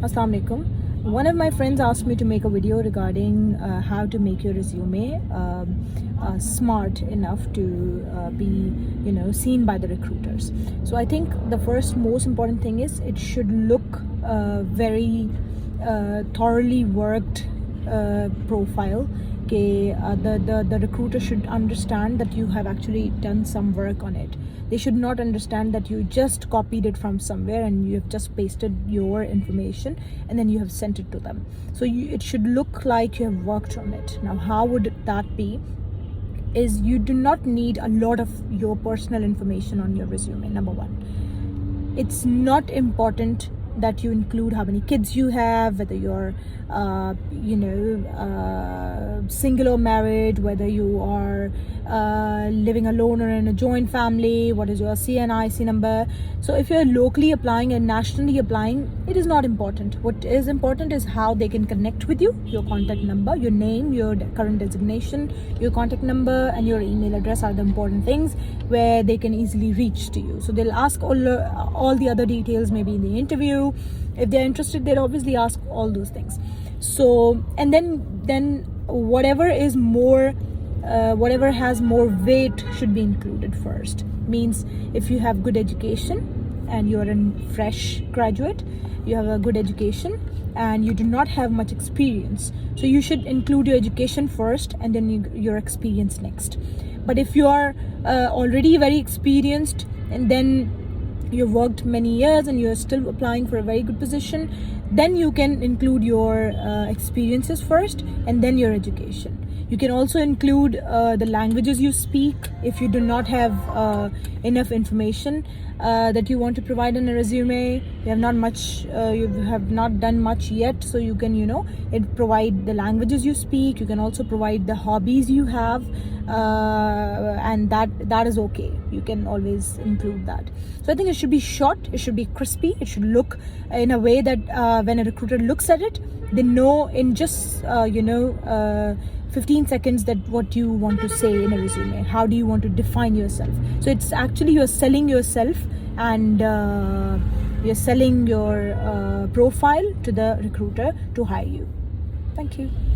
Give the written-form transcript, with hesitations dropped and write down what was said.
Assalamu alaikum. One of my friends asked me to make a video regarding how to make your resume smart enough to be seen by the recruiters. So I think the first most important thing is it should look very thoroughly worked profile. The recruiter should understand that you have actually done some work on it. They should not understand that you just copied it from somewhere and you have just pasted your information and then you have sent it to them. So it should look like you have worked on it. Now, how would that be? Is you do not need a lot of your personal information on your resume. Number one, it's not important that you include how many kids you have, whether you're single or married, whether you are living alone or in a joint family, what is your CNIC number. So if you're locally applying and nationally applying, it is not important. What is important is how they can connect with you. Your contact number, your name, your current designation, your contact number and your email address are the important things where they can easily reach to you. So they'll ask all the other details maybe in the interview. If they're interested, they'll obviously ask all those things. So, and then whatever has more weight should be included first. Means if you have good education and you're a fresh graduate, you have a good education and you do not have much experience, so you should include your education first and then your experience next. But if you are already very experienced and then you've worked many years and you're still applying for a very good position, then you can include your experiences first and then your education. You can also include the languages you speak if you do not have enough information that you want to provide in a resume. You have not done much yet, so you can provide the languages you speak. You can also provide the hobbies you have, and that is okay. You can always include that. So I think it should be short, it should be crispy, it should look in a way that when a recruiter looks at it, they know in just 15 seconds that what you want to say in a resume. How do you want to define yourself? So it's actually you're selling yourself and you're selling your profile to the recruiter to hire you. Thank you.